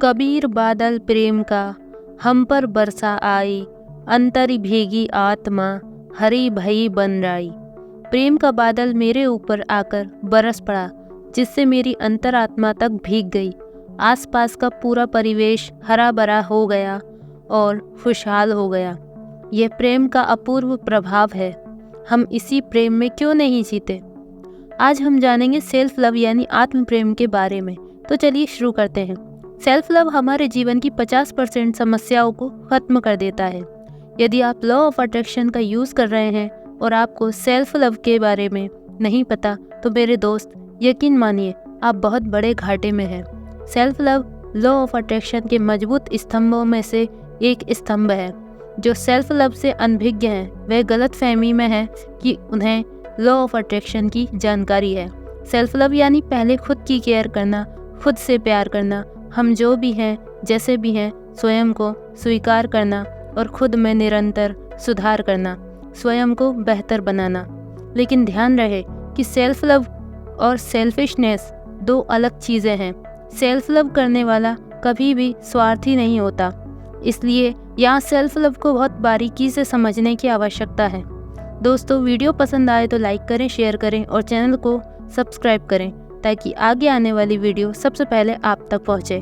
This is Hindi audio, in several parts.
कबीर बादल प्रेम का हम पर बरसा आई, अंतरी भीगी आत्मा हरी भई बन राई। प्रेम का बादल मेरे ऊपर आकर बरस पड़ा, जिससे मेरी अंतरात्मा तक भीग गई। आसपास का पूरा परिवेश हरा भरा हो गया और खुशहाल हो गया। यह प्रेम का अपूर्व प्रभाव है। हम इसी प्रेम में क्यों नहीं जीते? आज हम जानेंगे सेल्फ लव यानी आत्म प्रेम के बारे में। तो चलिए शुरू करते हैं। सेल्फ लव हमारे जीवन की 50% समस्याओं को खत्म कर देता है। यदि आप लॉ ऑफ अट्रैक्शन का यूज़ कर रहे हैं और आपको सेल्फ लव के बारे में नहीं पता, तो मेरे दोस्त यकीन मानिए आप बहुत बड़े घाटे में हैं। Self love law of attraction के मजबूत स्तंभों में से एक स्तंभ है। जो सेल्फ लव से अनभिज्ञ हैं वह गलत फहमी में है कि उन्हें लॉ ऑफ अट्रैक्शन की जानकारी है। सेल्फ लव यानी पहले खुद की केयर करना, खुद से प्यार करना, हम जो भी हैं जैसे भी हैं स्वयं को स्वीकार करना और खुद में निरंतर सुधार करना, स्वयं को बेहतर बनाना। लेकिन ध्यान रहे कि सेल्फ लव और सेल्फिशनेस दो अलग चीज़ें हैं। सेल्फ लव करने वाला कभी भी स्वार्थी नहीं होता, इसलिए यहाँ सेल्फ लव को बहुत बारीकी से समझने की आवश्यकता है। दोस्तों, वीडियो पसंद आए तो लाइक करें, शेयर करें और चैनल को सब्सक्राइब करें ताकि आगे आने वाली वीडियो सबसे पहले आप तक पहुँचे।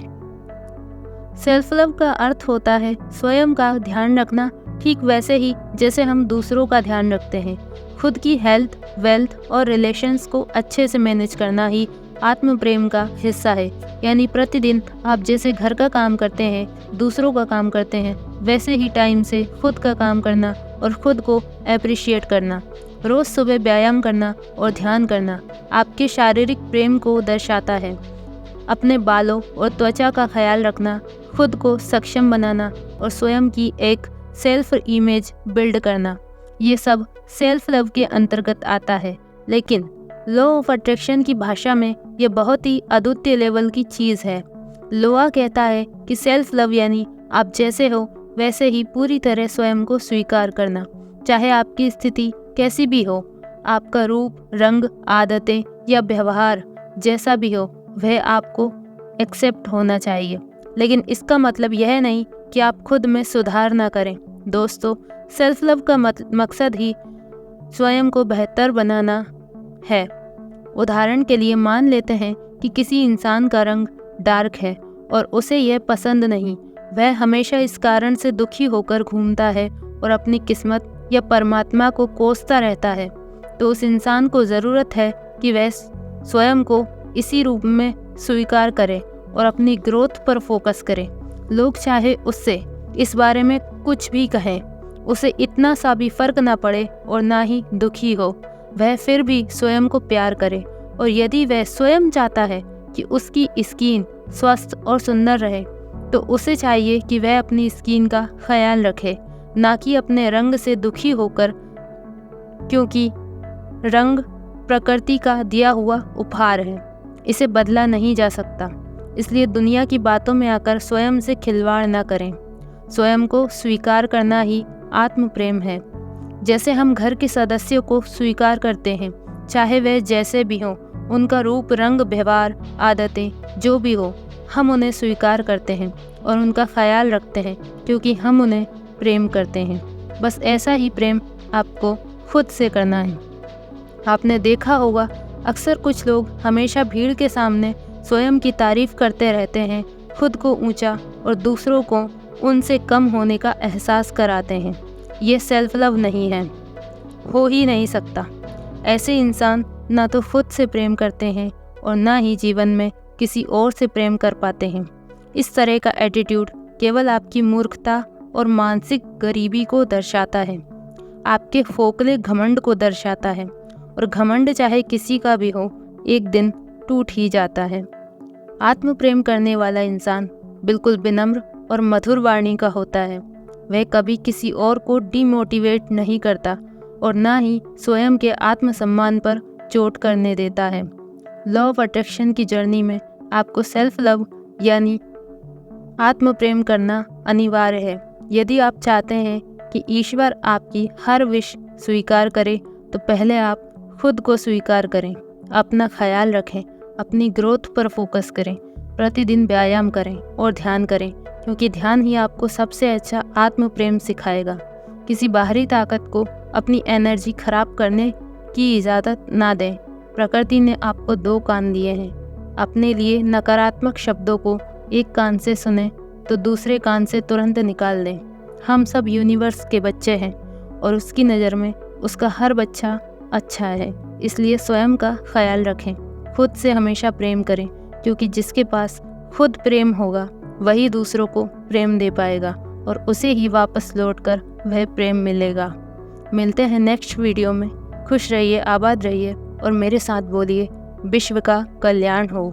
सेल्फ लव का अर्थ होता है स्वयं का ध्यान रखना, ठीक वैसे ही जैसे हम दूसरों का ध्यान रखते हैं। खुद की हेल्थ, वेल्थ और रिलेशंस को अच्छे से मैनेज करना ही आत्म प्रेम का हिस्सा है। यानी प्रतिदिन आप जैसे घर का काम करते हैं, दूसरों का काम करते हैं, वैसे ही टाइम से खुद का काम करना और खुद को एप्रिशिएट करना। रोज़ सुबह व्यायाम करना और ध्यान करना आपके शारीरिक प्रेम को दर्शाता है। अपने बालों और त्वचा का ख्याल रखना, खुद को सक्षम बनाना और स्वयं की एक सेल्फ इमेज बिल्ड करना, ये सब सेल्फ लव के अंतर्गत आता है। लेकिन लॉ ऑफ अट्रैक्शन की भाषा में ये बहुत ही अद्वितीय लेवल की चीज़ है। लोआ कहता है कि सेल्फ लव यानी आप जैसे हो वैसे ही पूरी तरह स्वयं को स्वीकार करना, चाहे आपकी स्थिति कैसी भी हो। आपका रूप, रंग, आदतें या व्यवहार जैसा भी हो वह आपको एक्सेप्ट होना चाहिए। लेकिन इसका मतलब यह नहीं कि आप खुद में सुधार ना करें। दोस्तों, सेल्फ लव का मकसद ही स्वयं को बेहतर बनाना है। उदाहरण के लिए मान लेते हैं कि किसी इंसान का रंग डार्क है और उसे यह पसंद नहीं। वह हमेशा इस कारण से दुखी होकर घूमता है और अपनी किस्मत या परमात्मा को कोसता रहता है। तो उस इंसान को ज़रूरत है कि वह स्वयं को इसी रूप में स्वीकार करे और अपनी ग्रोथ पर फोकस करे। लोग चाहे उससे इस बारे में कुछ भी कहें, उसे इतना सा भी फर्क ना पड़े और ना ही दुखी हो, वह फिर भी स्वयं को प्यार करे। और यदि वह स्वयं चाहता है कि उसकी स्किन स्वस्थ और सुंदर रहे, तो उसे चाहिए कि वह अपनी स्किन का ख्याल रखे, ना कि अपने रंग से दुखी होकर, क्योंकि रंग प्रकृति का दिया हुआ उपहार है, इसे बदला नहीं जा सकता। इसलिए दुनिया की बातों में आकर स्वयं से खिलवाड़ ना करें। स्वयं को स्वीकार करना ही आत्म प्रेम है। जैसे हम घर के सदस्यों को स्वीकार करते हैं, चाहे वह जैसे भी हों, उनका रूप, रंग, व्यवहार, आदतें जो भी हो, हम उन्हें स्वीकार करते हैं और उनका ख्याल रखते हैं क्योंकि हम उन्हें प्रेम करते हैं। बस ऐसा ही प्रेम आपको खुद से करना है। आपने देखा होगा अक्सर कुछ लोग हमेशा भीड़ के सामने स्वयं की तारीफ करते रहते हैं, खुद को ऊंचा और दूसरों को उनसे कम होने का एहसास कराते हैं। ये सेल्फ लव नहीं है, हो ही नहीं सकता। ऐसे इंसान ना तो खुद से प्रेम करते हैं और ना ही जीवन में किसी और से प्रेम कर पाते हैं। इस तरह का एटीट्यूड केवल आपकी मूर्खता और मानसिक गरीबी को दर्शाता है, आपके खोखले घमंड को दर्शाता है। और घमंड चाहे किसी का भी हो, एक दिन टूट ही जाता है। आत्म प्रेम करने वाला इंसान बिल्कुल विनम्र और मधुर वाणी का होता है। वह कभी किसी और को डिमोटिवेट नहीं करता और ना ही स्वयं के आत्मसम्मान पर चोट करने देता है। लॉ ऑफ अट्रैक्शन की जर्नी में आपको सेल्फ लव यानी आत्म प्रेम करना अनिवार्य है। यदि आप चाहते हैं कि ईश्वर आपकी हर विश स्वीकार करे, तो पहले आप खुद को स्वीकार करें, अपना ख्याल रखें, अपनी ग्रोथ पर फोकस करें, प्रतिदिन व्यायाम करें और ध्यान करें, क्योंकि ध्यान ही आपको सबसे अच्छा आत्म प्रेम सिखाएगा। किसी बाहरी ताकत को अपनी एनर्जी खराब करने की इजाज़त ना दें। प्रकृति ने आपको 2 कान दिए हैं। अपने लिए नकारात्मक शब्दों को एक कान से सुने तो दूसरे कान से तुरंत निकाल दें। हम सब यूनिवर्स के बच्चे हैं और उसकी नज़र में उसका हर बच्चा अच्छा है। इसलिए स्वयं का ख्याल रखें, खुद से हमेशा प्रेम करें, क्योंकि जिसके पास खुद प्रेम होगा वही दूसरों को प्रेम दे पाएगा और उसे ही वापस लौटकर वह प्रेम मिलेगा। मिलते हैं नेक्स्ट वीडियो में। खुश रहिए, आबाद रहिए और मेरे साथ बोलिए, विश्व का कल्याण हो।